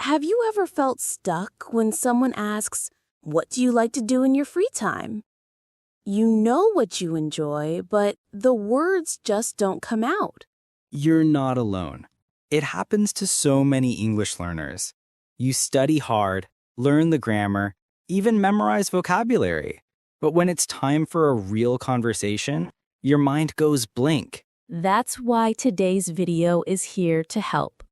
Have you ever felt stuck when someone asks, "What do you like to do in your free time?" You know what you enjoy, but the words just don't come out. You're not alone. It happens to so many English learners. You study hard, learn the grammar, even memorize vocabulary. But when it's time for a real conversation, your mind goes blank. That's why today's video is here to help.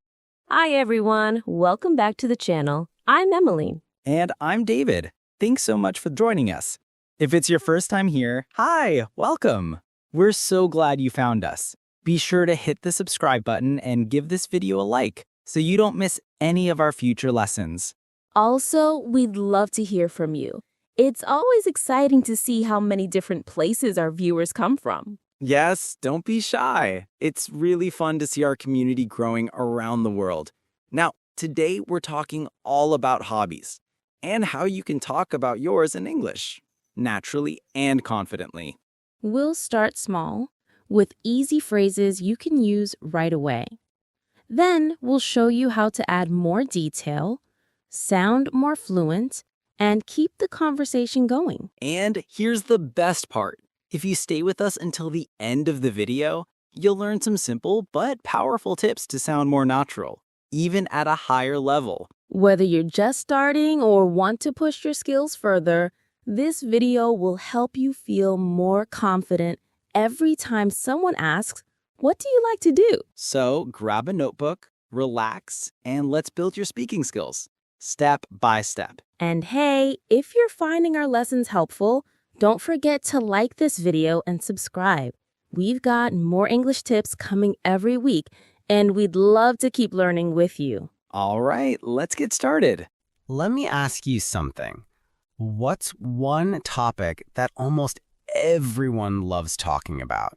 Hi everyone, welcome back to the channel. I'm Emily. And I'm David. Thanks so much for joining us. If it's your first time here, hi, welcome. We're so glad you found us. Be sure to hit the subscribe button and give this video a like so you don't miss any of our future lessons. Also, we'd love to hear from you. It's always exciting to see how many different places our viewers come from. Yes, don't be shy. It's really fun to see our community growing around the world. Now, today we're talking all about hobbies and how you can talk about yours in English, naturally and confidently. We'll start small, with easy phrases you can use right away. Then we'll show you how to add more detail, sound more fluent, and keep the conversation going. And here's the best part. If you stay with us until the end of the video, you'll learn some simple but powerful tips to sound more natural, even at a higher level. Whether you're just starting or want to push your skills further, this video will help you feel more confident every time someone asks, "What do you like to do?" So grab a notebook, relax, and let's build your speaking skills, step by step. And hey, if you're finding our lessons helpful, don't forget to like this video and subscribe. We've got more English tips coming every week, and we'd love to keep learning with you. All right, let's get started. Let me ask you something. What's one topic that almost everyone loves talking about?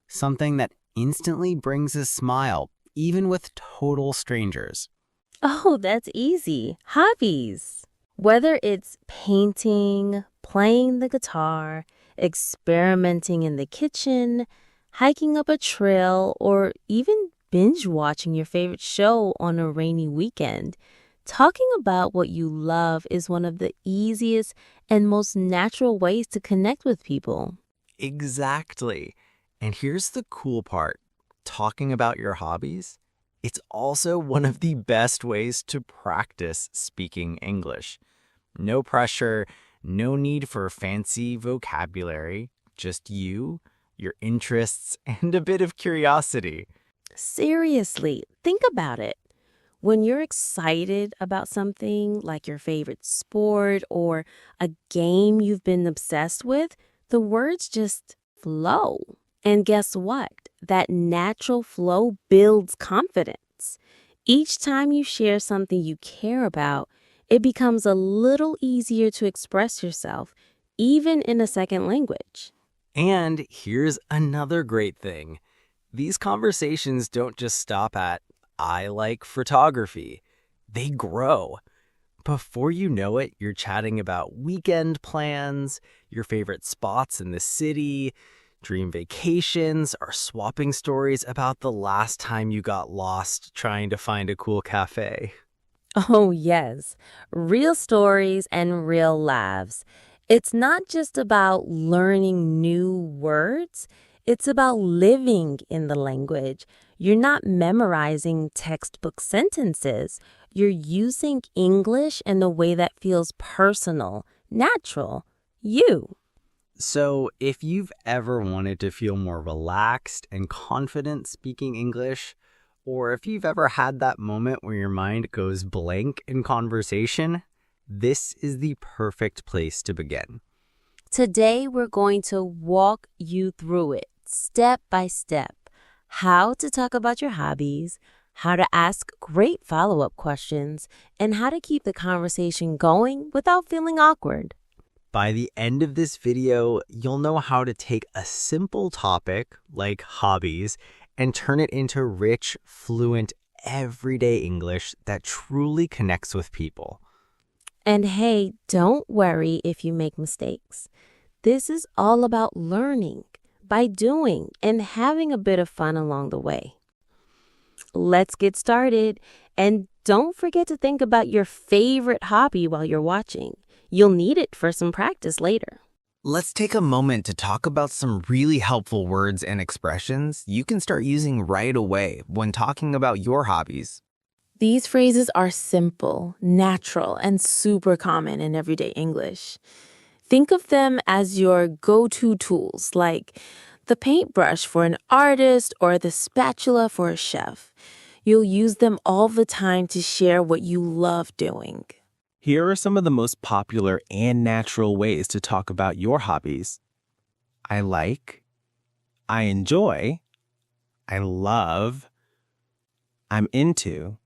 Something that instantly brings a smile, even with total strangers. Oh, that's easy. Hobbies. Whether it's painting, playing the guitar, experimenting in the kitchen, hiking up a trail, or even binge watching your favorite show on a rainy weekend, talking about what you love is one of the easiest and most natural ways to connect with people. Exactly. And here's the cool part. Talking about your hobbies, it's also one of the best ways to practice speaking English. No pressure, no need for fancy vocabulary, just you, your interests, and a bit of curiosity. Seriously, think about it. When you're excited about something like your favorite sport or a game you've been obsessed with, the words just flow. And guess what? That natural flow builds confidence. Each time you share something you care about, it becomes a little easier to express yourself, even in a second language. And here's another great thing. These conversations don't just stop at, "I like photography." They grow. Before you know it, you're chatting about weekend plans, your favorite spots in the city, dream vacations, or swapping stories about the last time you got lost trying to find a cool cafe. Oh, yes. Real stories and real laughs. It's not just about learning new words. It's about living in the language. You're not memorizing textbook sentences. You're using English in a way that feels personal, natural, you. So if you've ever wanted to feel more relaxed and confident speaking English, or if you've ever had that moment where your mind goes blank in conversation, this is the perfect place to begin. Today, we're going to walk you through it, step by step. How to talk about your hobbies, how to ask great follow-up questions, and how to keep the conversation going without feeling awkward. By the end of this video, you'll know how to take a simple topic like hobbies and turn it into rich, fluent, everyday English that truly connects with people. And hey, don't worry if you make mistakes. This is all about learning by doing and having a bit of fun along the way. Let's get started. And don't forget to think about your favorite hobby while you're watching. You'll need it for some practice later. Let's take a moment to talk about some really helpful words and expressions you can start using right away when talking about your hobbies. These phrases are simple, natural, and super common in everyday English. Think of them as your go-to tools, like the paintbrush for an artist or the spatula for a chef. You'll use them all the time to share what you love doing. Here are some of the most popular and natural ways to talk about your hobbies. I like, I enjoy, I love, I'm into,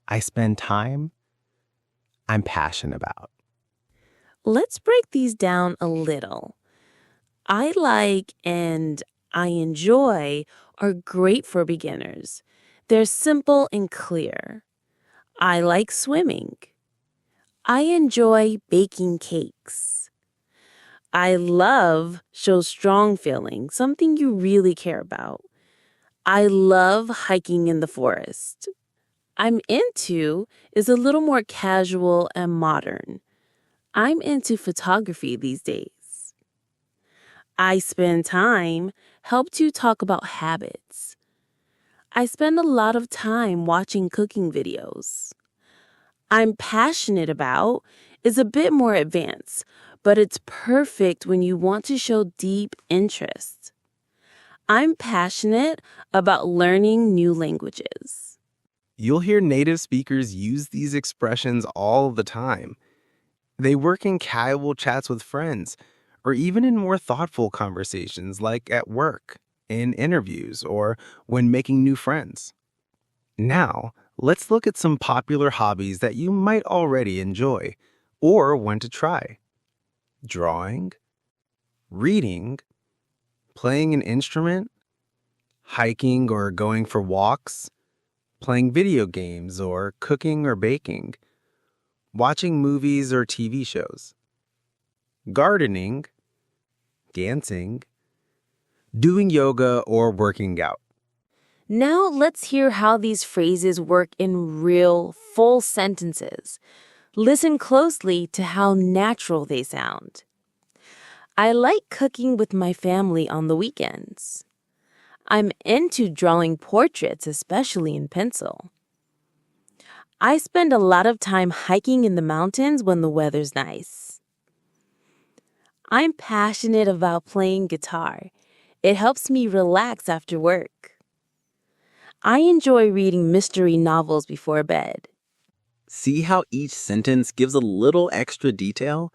I spend time, I'm passionate about. Let's break these down a little. I like and I enjoy are great for beginners. They're simple and clear. I like swimming. I enjoy baking cakes. I love shows strong feeling, something you really care about. I love hiking in the forest. I'm into is a little more casual and modern. I'm into photography these days. I spend time helped you talk about habits. I spend a lot of time watching cooking videos. I'm passionate about is a bit more advanced, but it's perfect when you want to show deep interest. I'm passionate about learning new languages. You'll hear native speakers use these expressions all the time. They work in casual chats with friends, or even in more thoughtful conversations like at work, in interviews, or when making new friends. Now, let's look at some popular hobbies that you might already enjoy or want to try. Drawing, reading, playing an instrument, hiking or going for walks, playing video games or cooking or baking, watching movies or TV shows, gardening, dancing, doing yoga or working out. Now let's hear how these phrases work in real, full sentences. Listen closely to how natural they sound. I like cooking with my family on the weekends. I'm into drawing portraits, especially in pencil. I spend a lot of time hiking in the mountains when the weather's nice. I'm passionate about playing guitar. It helps me relax after work. I enjoy reading mystery novels before bed. See how each sentence gives a little extra detail?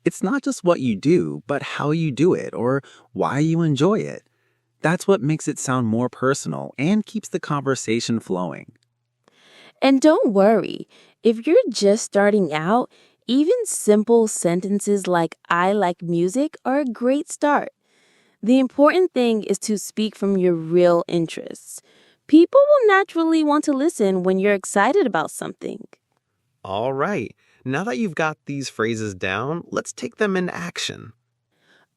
It's not just what you do, but how you do it or why you enjoy it. That's what makes it sound more personal and keeps the conversation flowing. And don't worry, if you're just starting out, even simple sentences like I like music are a great start. The important thing is to speak from your real interests. People will naturally want to listen when you're excited about something. All right, now that you've got these phrases down, let's take them into action.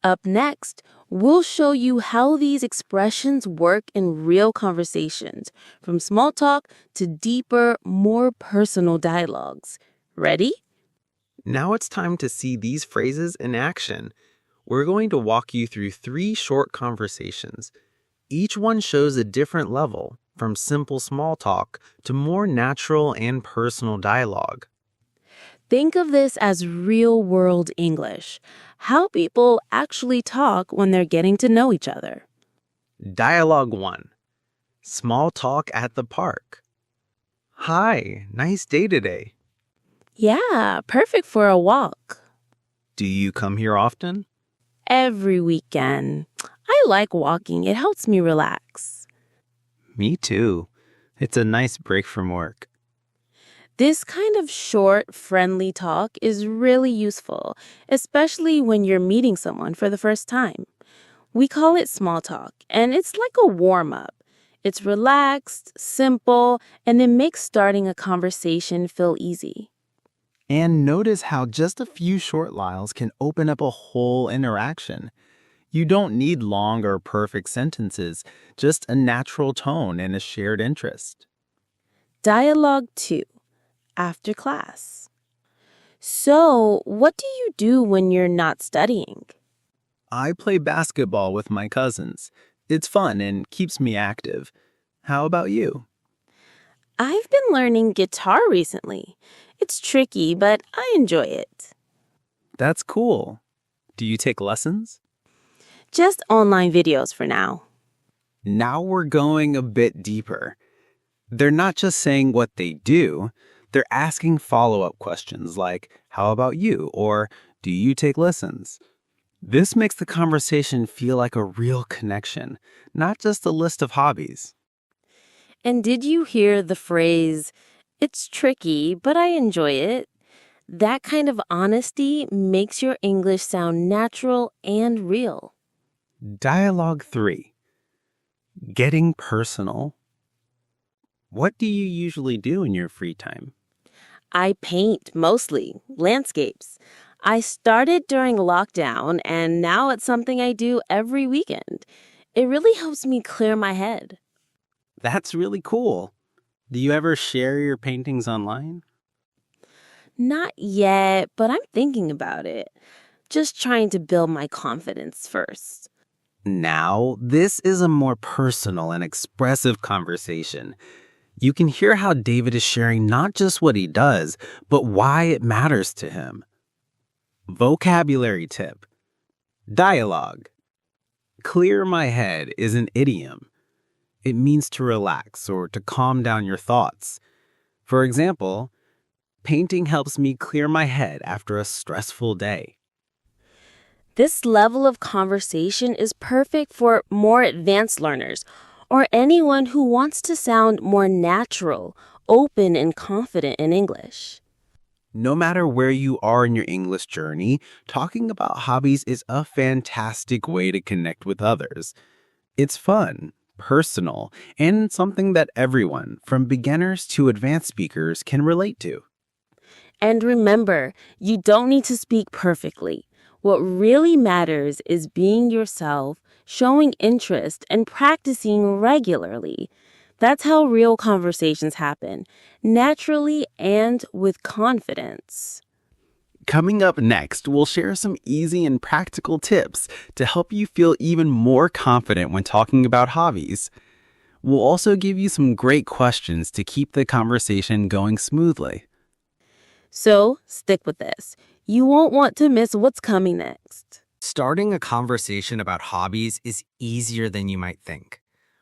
Up next, we'll show you how these expressions work in real conversations, from small talk to deeper, more personal dialogues. Ready? Now it's time to see these phrases in action. We're going to walk you through 3 short conversations. Each one shows a different level, from simple small talk to more natural and personal dialogue. Think of this as real-world English, how people actually talk when they're getting to know each other. Dialogue 1. Small talk at the park. Hi, nice day today. Yeah, perfect for a walk. Do you come here often? Every weekend. I like walking. It helps me relax. Me too. It's a nice break from work. This kind of short, friendly talk is really useful, especially when you're meeting someone for the first time. We call it small talk, and it's like a warm-up. It's relaxed, simple, and it makes starting a conversation feel easy. And notice how just a few short lines can open up a whole interaction. You don't need long or perfect sentences, just a natural tone and a shared interest. Dialogue 2. After class. So, what do you do when you're not studying? I play basketball with my cousins. It's fun and keeps me active. How about you? I've been learning guitar recently. It's tricky, but I enjoy it. That's cool. Do you take lessons? Just online videos for now. Now we're going a bit deeper. They're not just saying what they do, they're asking follow-up questions like, how about you? Or do you take lessons? This makes the conversation feel like a real connection, not just a list of hobbies. And did you hear the phrase, it's tricky, but I enjoy it? That kind of honesty makes your English sound natural and real. Dialogue 3. Getting personal. What do you usually do in your free time? I paint mostly landscapes. I started during lockdown, and now it's something I do every weekend. It really helps me clear my head. That's really cool. Do you ever share your paintings online? Not yet, but I'm thinking about it. Just trying to build my confidence first. Now, this is a more personal and expressive conversation. You can hear how David is sharing not just what he does, but why it matters to him. Vocabulary tip. Dialogue. Clear my head is an idiom. It means to relax or to calm down your thoughts. For example, painting helps me clear my head after a stressful day. This level of conversation is perfect for more advanced learners or anyone who wants to sound more natural, open, and confident in English. No matter where you are in your English journey, talking about hobbies is a fantastic way to connect with others. It's fun, personal, and something that everyone, from beginners to advanced speakers, can relate to. And remember, you don't need to speak perfectly. What really matters is being yourself, showing interest, and practicing regularly. That's how real conversations happen, naturally and with confidence. Coming up next, we'll share some easy and practical tips to help you feel even more confident when talking about hobbies. We'll also give you some great questions to keep the conversation going smoothly. So stick with this. You won't want to miss what's coming next. Starting a conversation about hobbies is easier than you might think.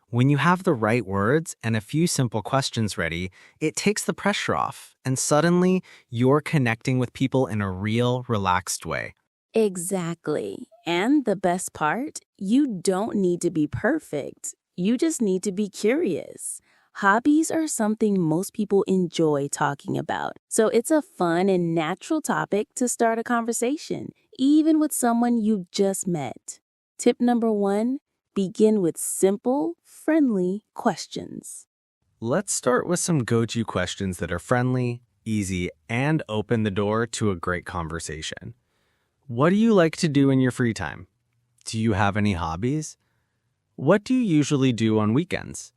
When you have the right words and a few simple questions ready, it takes the pressure off, and suddenly you're connecting with people in a real, relaxed way. Exactly. And the best part, you don't need to be perfect. You just need to be curious. Hobbies are something most people enjoy talking about, so it's a fun and natural topic to start a conversation, even with someone you just met. Tip number 1, begin with simple, friendly questions. Let's start with some go-to questions that are friendly, easy, and open the door to a great conversation. What do you like to do in your free time? Do you have any hobbies? What do you usually do on weekends?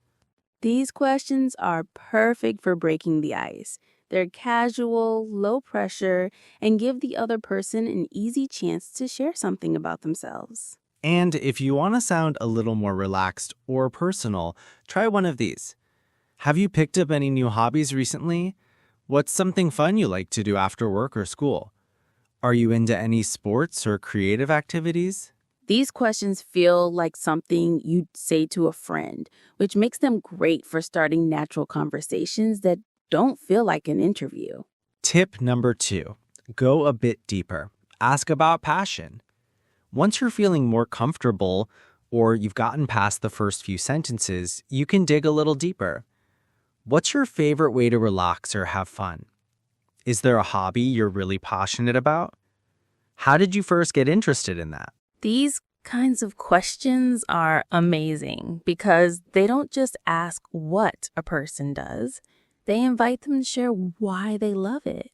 These questions are perfect for breaking the ice. They're casual, low pressure, and give the other person an easy chance to share something about themselves. And if you want to sound a little more relaxed or personal, try one of these. Have you picked up any new hobbies recently? What's something fun you like to do after work or school? Are you into any sports or creative activities? These questions feel like something you'd say to a friend, which makes them great for starting natural conversations that don't feel like an interview. Tip number 2, go a bit deeper. Ask about passion. Once you're feeling more comfortable or you've gotten past the first few sentences, you can dig a little deeper. What's your favorite way to relax or have fun? Is there a hobby you're really passionate about? How did you first get interested in that? These kinds of questions are amazing because they don't just ask what a person does, they invite them to share why they love it.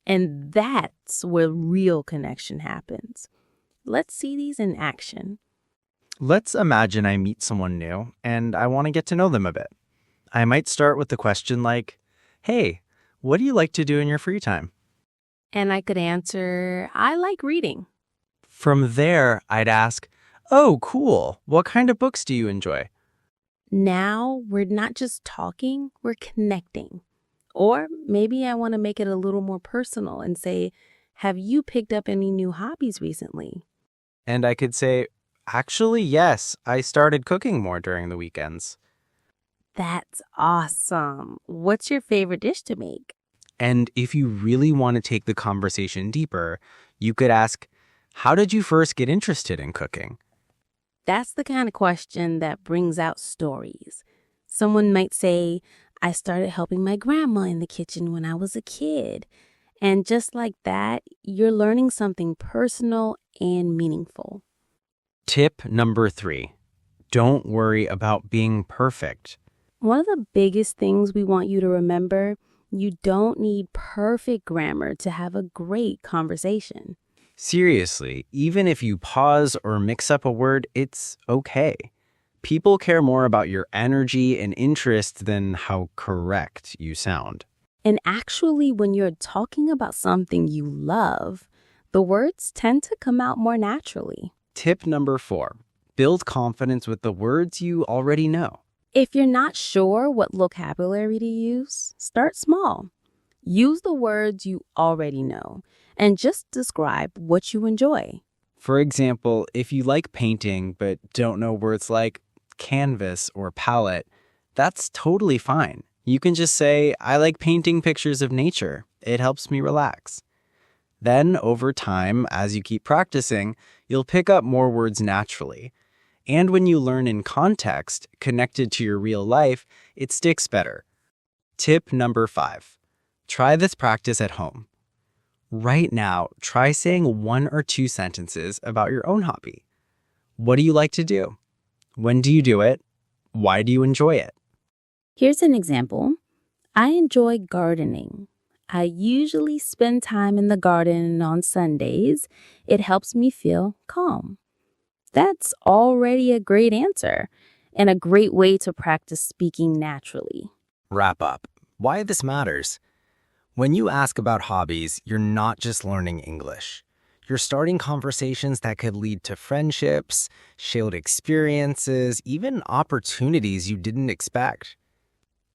And that's where real connection happens. Let's see these in action. Let's imagine I meet someone new and I want to get to know them a bit. I might start with a question like, "Hey, what do you like to do in your free time?" And I could answer, I like reading. From there, I'd ask, "Oh, cool. What kind of books do you enjoy?" Now we're not just talking, we're connecting. Or maybe I want to make it a little more personal and say, have you picked up any new hobbies recently? And I could say, "Actually, yes, I started cooking more during the weekends." That's awesome. What's your favorite dish to make? And if you really want to take the conversation deeper, you could ask, "How did you first get interested in cooking?" That's the kind of question that brings out stories. Someone might say, I started helping my grandma in the kitchen when I was a kid. And just like that, you're learning something personal and meaningful. Tip number 3, don't worry about being perfect. One of the biggest things we want you to remember, you don't need perfect grammar to have a great conversation. Seriously, even if you pause or mix up a word, it's okay. People care more about your energy and interest than how correct you sound. And actually, when you're talking about something you love, the words tend to come out more naturally. Tip number 4, build confidence with the words you already know. If you're not sure what vocabulary to use, start small. Use the words you already know and just describe what you enjoy. For example, if you like painting but don't know words like canvas or palette, that's totally fine. You can just say, "I like painting pictures of nature. It helps me relax." Then, over time, as you keep practicing, you'll pick up more words naturally. And when you learn in context, connected to your real life, it sticks better. Tip number 5, try this practice at home. Right now, try saying 1 or 2 sentences about your own hobby. What do you like to do? When do you do it? Why do you enjoy it? Here's an example. I enjoy gardening. I usually spend time in the garden on Sundays. It helps me feel calm. That's already a great answer and a great way to practice speaking naturally. Wrap up. Why this matters. When you ask about hobbies, you're not just learning English. You're starting conversations that could lead to friendships, shared experiences, even opportunities you didn't expect.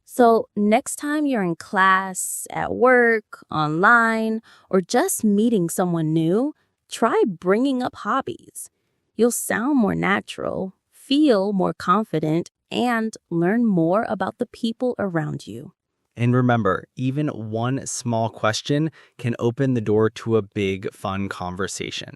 So, next time you're in class, at work, online, or just meeting someone new, try bringing up hobbies. You'll sound more natural, feel more confident, and learn more about the people around you. And remember, even one small question can open the door to a big, fun conversation.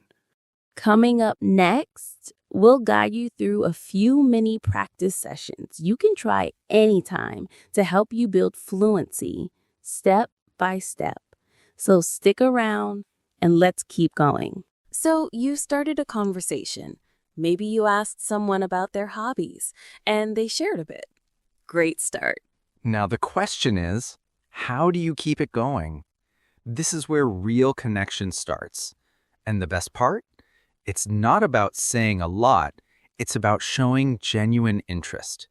Coming up next, we'll guide you through a few mini practice sessions you can try anytime to help you build fluency step by step. So stick around and let's keep going. So you started a conversation. Maybe you asked someone about their hobbies and they shared a bit. Great start. Now the question is, how do you keep it going? This is where real connection starts. And the best part? It's not about saying a lot, it's about showing genuine interest.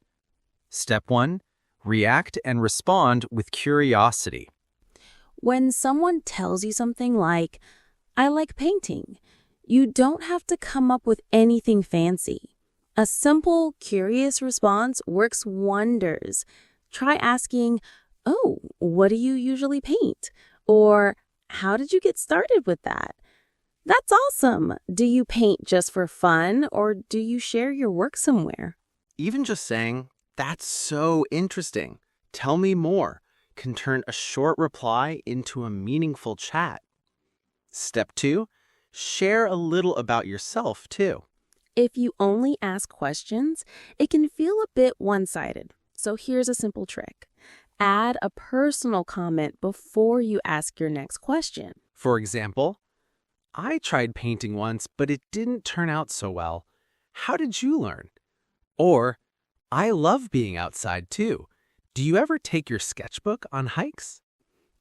Step 1, react and respond with curiosity. When someone tells you something like, I like painting, you don't have to come up with anything fancy. A simple, curious response works wonders. Try asking, oh, what do you usually paint? Or how did you get started with that? That's awesome. Do you paint just for fun or do you share your work somewhere? Even just saying, "That's so interesting. Tell me more," can turn a short reply into a meaningful chat. Step 2, share a little about yourself too. If you only ask questions, it can feel a bit one-sided. So here's a simple trick. Add a personal comment before you ask your next question. For example, "I tried painting once, but it didn't turn out so well. How did you learn?" Or, "I love being outside too. Do you ever take your sketchbook on hikes?"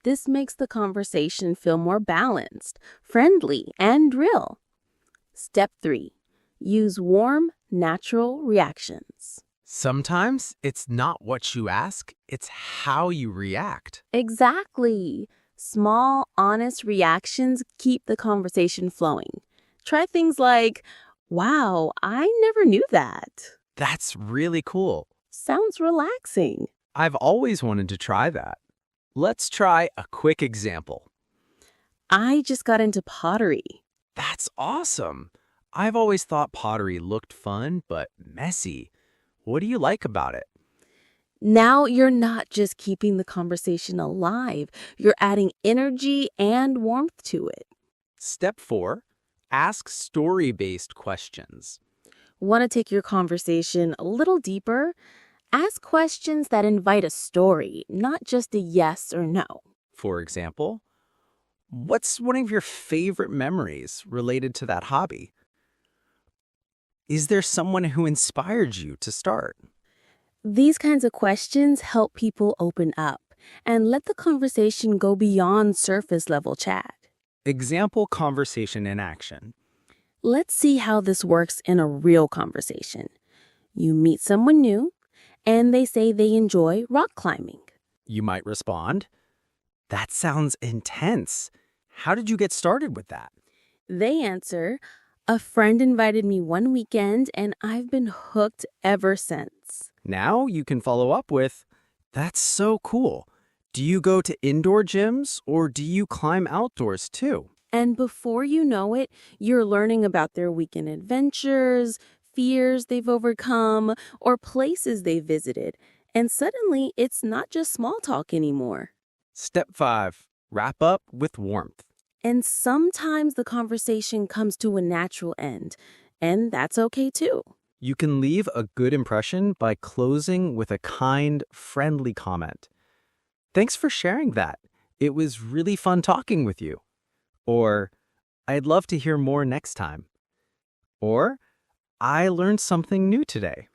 This makes the conversation feel more balanced, friendly, and real. Step 3. Use warm, natural reactions. Sometimes it's not what you ask, it's how you react. Exactly. Small, honest reactions keep the conversation flowing. Try things like, wow, I never knew that. That's really cool. Sounds relaxing. I've always wanted to try that. Let's try a quick example. I just got into pottery. That's awesome. I've always thought pottery looked fun, but messy. What do you like about it? Now you're not just keeping the conversation alive, you're adding energy and warmth to it. Step 4, ask story-based questions. Want to take your conversation a little deeper? Ask questions that invite a story, not just a yes or no. For example, what's one of your favorite memories related to that hobby? Is there someone who inspired you to start? These kinds of questions help people open up and let the conversation go beyond surface level chat. Example conversation in action. Let's see how this works in a real conversation. You meet someone new, and they say they enjoy rock climbing. You might respond, "That sounds intense. How did you get started with that?" They answer, a friend invited me one weekend, and I've been hooked ever since. Now you can follow up with, "That's so cool. Do you go to indoor gyms or do you climb outdoors too?" And before you know it, you're learning about their weekend adventures, fears they've overcome, or places they've visited. And suddenly, it's not just small talk anymore. Step 5, wrap up with warmth. And sometimes the conversation comes to a natural end, and that's okay too. You can leave a good impression by closing with a kind, friendly comment. "Thanks for sharing that. It was really fun talking with you." Or, "I'd love to hear more next time." Or, "I learned something new today."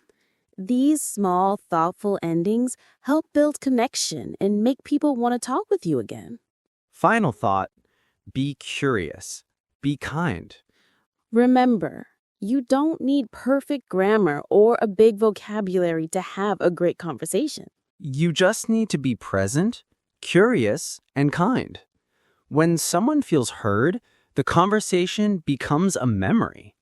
These small, thoughtful endings help build connection and make people want to talk with you again. Final thought, be curious. Be kind. Remember, you don't need perfect grammar or a big vocabulary to have a great conversation. You just need to be present, curious, and kind. When someone feels heard, the conversation becomes a memory.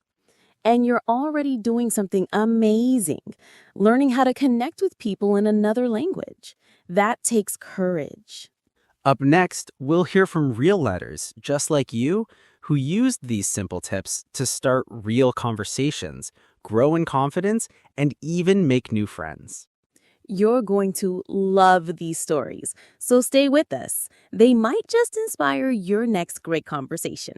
And you're already doing something amazing, learning how to connect with people in another language. That takes courage. Up next, we'll hear from real letters, just like you, who used these simple tips to start real conversations, grow in confidence, and even make new friends. You're going to love these stories, so stay with us. They might just inspire your next great conversation.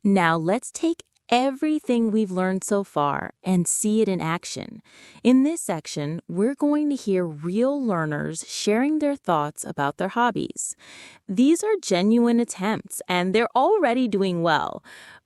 Now let's take everything we've learned so far and see it in action. In this section, we're going to hear real learners sharing their thoughts about their hobbies. These are genuine attempts, and they're already doing well.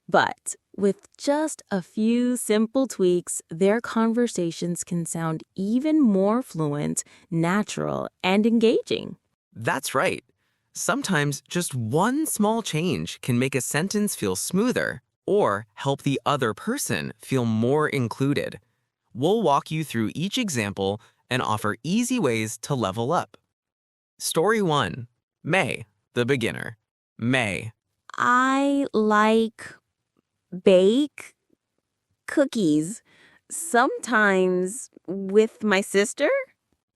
But with just a few simple tweaks, their conversations can sound even more fluent, natural, and engaging. That's right. Sometimes just one small change can make a sentence feel smoother or help the other person feel more included. We'll walk you through each example and offer easy ways to level up. Story 1. May, the beginner. May. I like bake cookies, sometimes with my sister.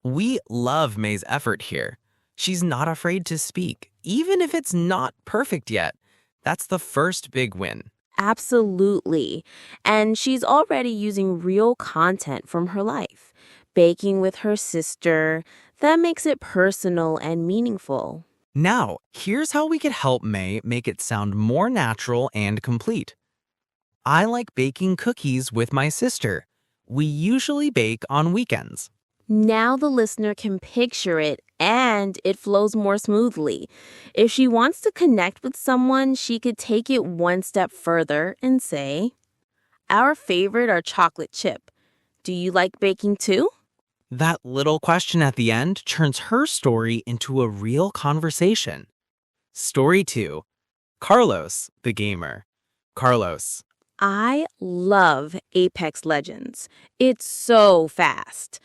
We love May's effort here. She's not afraid to speak, even if it's not perfect yet. That's the first big win. Absolutely. And she's already using real content from her life. Baking with her sister, that makes it personal and meaningful. Now, here's how we could help May make it sound more natural and complete. I like baking cookies with my sister. We usually bake on weekends. Now the listener can picture it and it flows more smoothly. If she wants to connect with someone, she could take it one step further and say, our favorite are chocolate chip. Do you like baking too? That little question at the end turns her story into a real conversation. Story 2. Carlos, the gamer. Carlos. I love Apex Legends. It's so fast.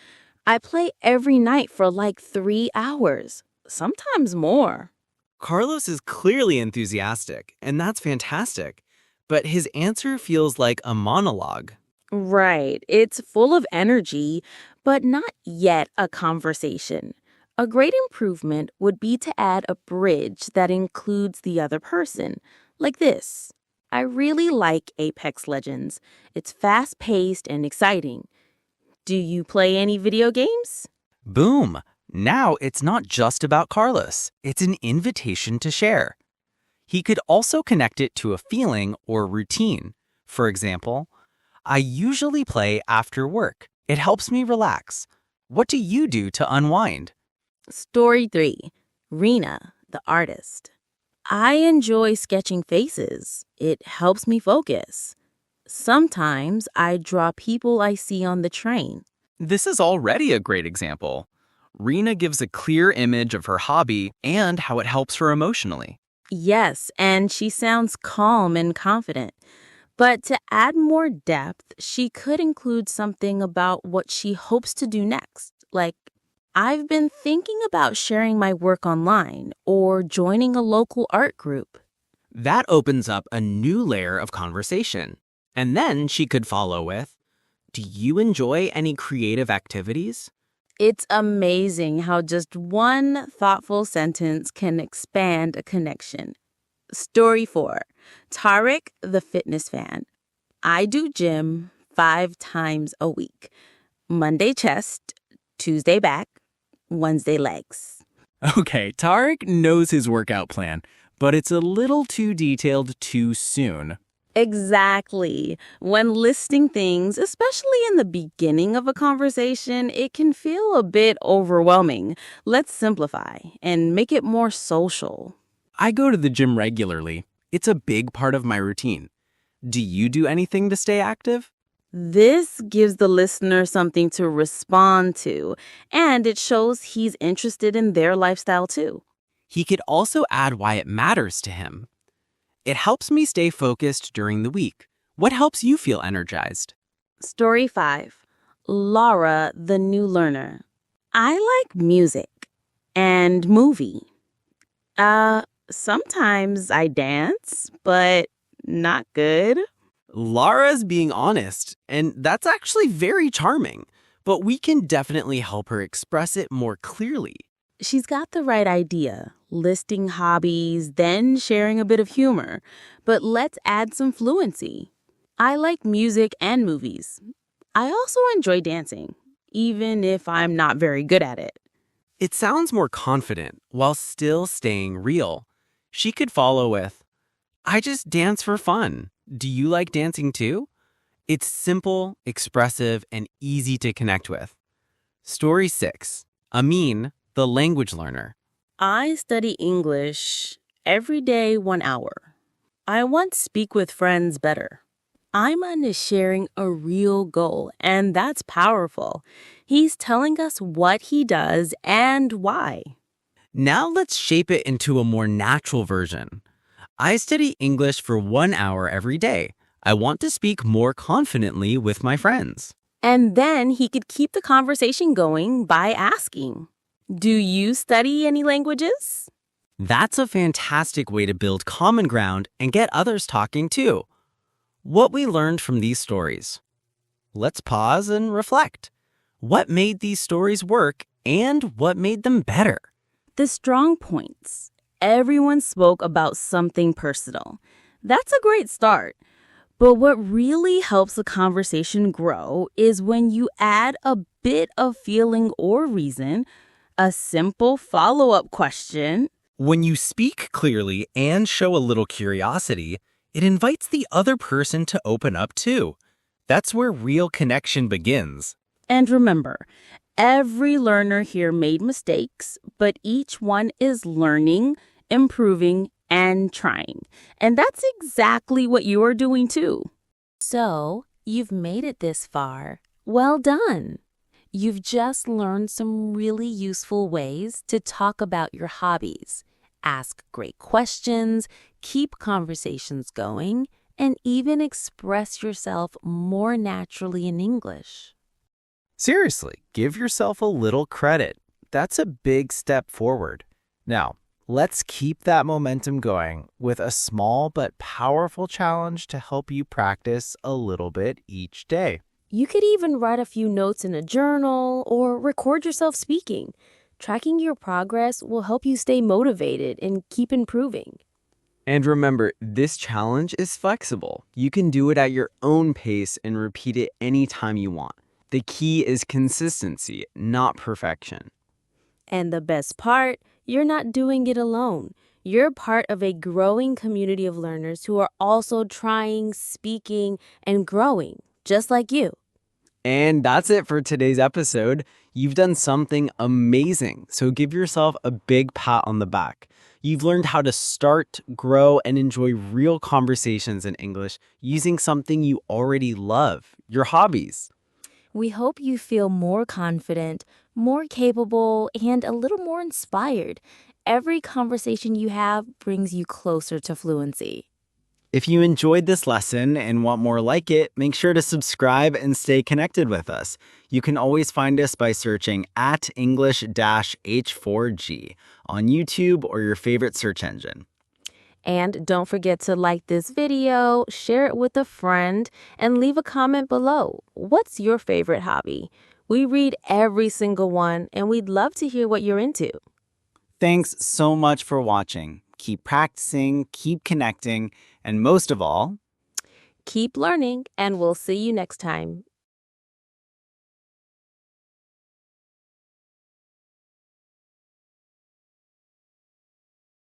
I play every night for like 3 hours, sometimes more. Carlos is clearly enthusiastic, and that's fantastic. But his answer feels like a monologue. Right, it's full of energy, but not yet a conversation. A great improvement would be to add a bridge that includes the other person, like this. I really like Apex Legends. It's fast paced and exciting. Do you play any video games? Boom! Now it's not just about Carlos, it's an invitation to share. He could also connect it to a feeling or routine. For example, I usually play after work. It helps me relax. What do you do to unwind? Story 3. Rena, the artist. I enjoy sketching faces. It helps me focus. Sometimes I draw people I see on the train. This is already a great example. Rena gives a clear image of her hobby and how it helps her emotionally. Yes, and she sounds calm and confident. But to add more depth, she could include something about what she hopes to do next. Like, I've been thinking about sharing my work online or joining a local art group. That opens up a new layer of conversation. And then she could follow with, do you enjoy any creative activities? It's amazing how just one thoughtful sentence can expand a connection. Story 4. Tarek, the fitness fan. I do gym 5 times a week. Monday chest, Tuesday back, Wednesday legs. Okay, Tarek knows his workout plan, but it's a little too detailed too soon. Exactly. When listing things, especially in the beginning of a conversation, it can feel a bit overwhelming. Let's simplify and make it more social. I go to the gym regularly. It's a big part of my routine. Do you do anything to stay active? This gives the listener something to respond to, and it shows he's interested in their lifestyle too. He could also add why it matters to him. It helps me stay focused during the week. What helps you feel energized? Story 5. Laura, the new learner. I like music and movie. Sometimes I dance, but not good. Lara's being honest, and that's actually very charming, but we can definitely help her express it more clearly. She's got the right idea, listing hobbies, then sharing a bit of humor. But let's add some fluency. I like music and movies. I also enjoy dancing, even if I'm not very good at it. It sounds more confident while still staying real. She could follow with, I just dance for fun. Do you like dancing too? It's simple, expressive, and easy to connect with. Story 6. Amin, the language learner. I study English every day 1 hour. I want to speak with friends better. Iman is sharing a real goal, and that's powerful. He's telling us what he does and why. Now let's shape it into a more natural version. I study English for 1 hour every day. I want to speak more confidently with my friends. And then he could keep the conversation going by asking, do you study any languages? That's a fantastic way to build common ground and get others talking too. What we learned from these stories. Let's pause and reflect. What made these stories work and what made them better? The strong points. Everyone spoke about something personal. That's a great start. But what really helps the conversation grow is when you add a bit of feeling or reason, a simple follow-up question. When you speak clearly and show a little curiosity, it invites the other person to open up too. That's where real connection begins. And remember, every learner here made mistakes, but each one is learning, improving, and trying. And that's exactly what you are doing too. So, you've made it this far. Well done. You've just learned some really useful ways to talk about your hobbies, ask great questions, keep conversations going, and even express yourself more naturally in English. Seriously, give yourself a little credit. That's a big step forward. Now, let's keep that momentum going with a small but powerful challenge to help you practice a little bit each day. You could even write a few notes in a journal or record yourself speaking. Tracking your progress will help you stay motivated and keep improving. And remember, this challenge is flexible. You can do it at your own pace and repeat it anytime you want. The key is consistency, not perfection. And the best part, you're not doing it alone. You're part of a growing community of learners who are also trying, speaking, and growing, just like you. And that's it for today's episode. You've done something amazing, so give yourself a big pat on the back. You've learned how to start, grow, and enjoy real conversations in English using something you already love, your hobbies. We hope you feel more confident, more capable, and a little more inspired. Every conversation you have brings you closer to fluency. If you enjoyed this lesson and want more like it, make sure to subscribe and stay connected with us. You can always find us by searching at English-H4G on YouTube or your favorite search engine. And don't forget to like this video, share it with a friend, and leave a comment below. What's your favorite hobby? We read every single one, and we'd love to hear what you're into. Thanks so much for watching. Keep practicing, keep connecting, and most of all, Keep learning, and we'll see you next time.